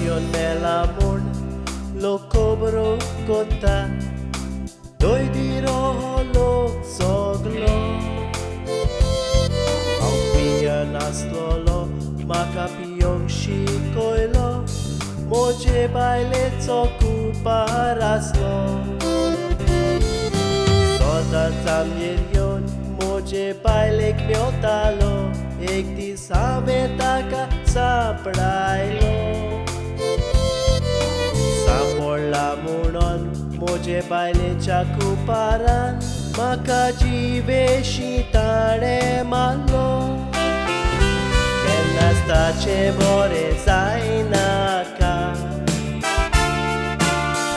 yon melamon lokobro kota doidiro lok soglo ang pinya naslolo makapiyong shikoilo moje baile tsoku paraslo soda tamyelyon moje baile kmiotalo ekti sametaka saprailo saporla munon moje baile chakuparan makajive shitare malo Nastache bore zainaka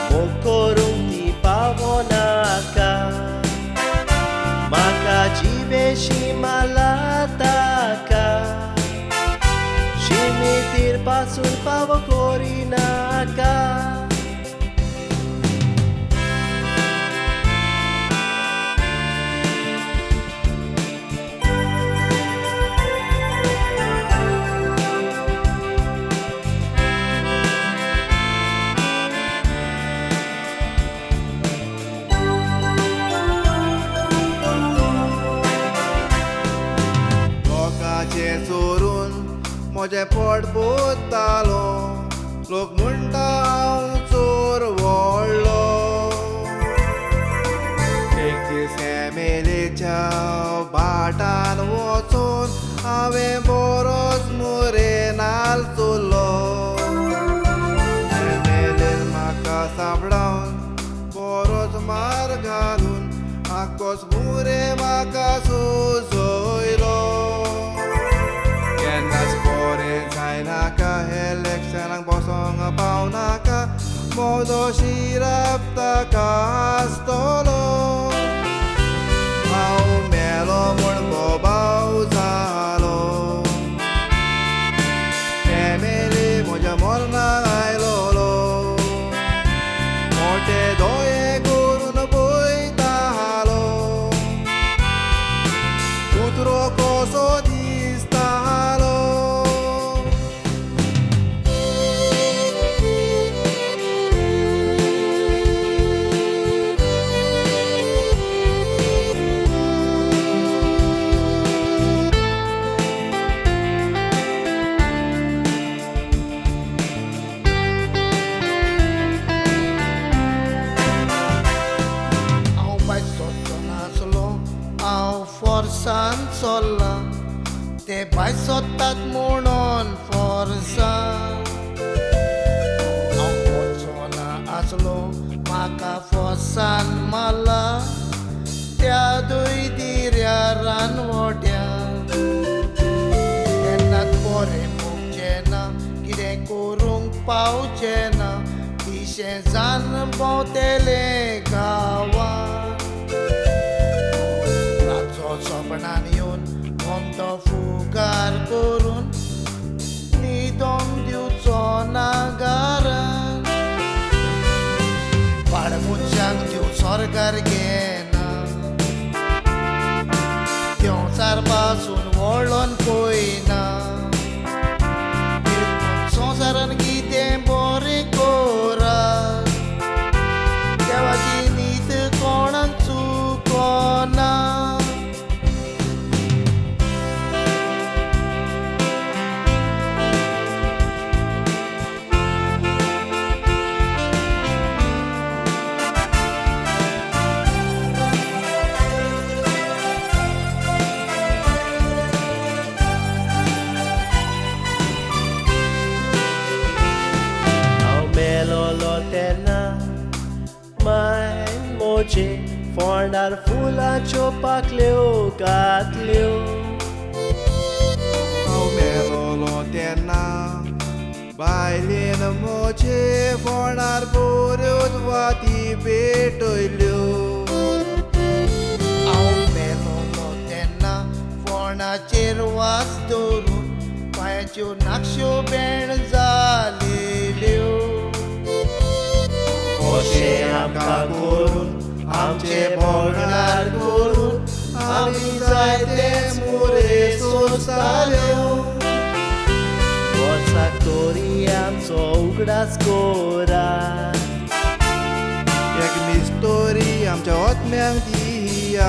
Mokorunti pavonaka Makajive shimalataka Shimitir pasun pavokorinaka सोरून म्हजे पोट बोतालो लोक म्हणटा हांव चोर व्हडलो एक दीस एमेलेच्या भाटान वचून हांवें बरोच मुरेनाल चोरलो एमेलेन म्हाका सांबाळून बरोच मार घालून आख्खोच मुरे म्हाका सुजयलो Kenas bore zainaka eleksanang bosong paunaka modo sirap takastolo au melo mulbo bauzalo emeli moja morna ailolo mote doye gurun boitalo utro koso Forsan sola te bai sotat munon forsa ang potsona aslo maka forsan mala tia doi diriaran wodya enat pore mukjena kide kurung pauchena kishe zan pautele gawa Sopanan yun, konto fugar kurun Nidom diutso nagaran Padmuchang diu sorgar gena Yung sarbasun wolon koina Irkun sonsaran gitem bori koras Dewa jinit konan tsukona moje fornar fula chopakleo gatleo au melolo tena bailin moje fornar purut vati betoilio au melolo tena forna cherwas dorun pacho naksho ben zalilio Oshe amka korun amche bornar korun ami zaite mure sosaleo What's a story I'm so उगडास कोरा एक मिस्टोरी आमच्या ओतम्यांक दिया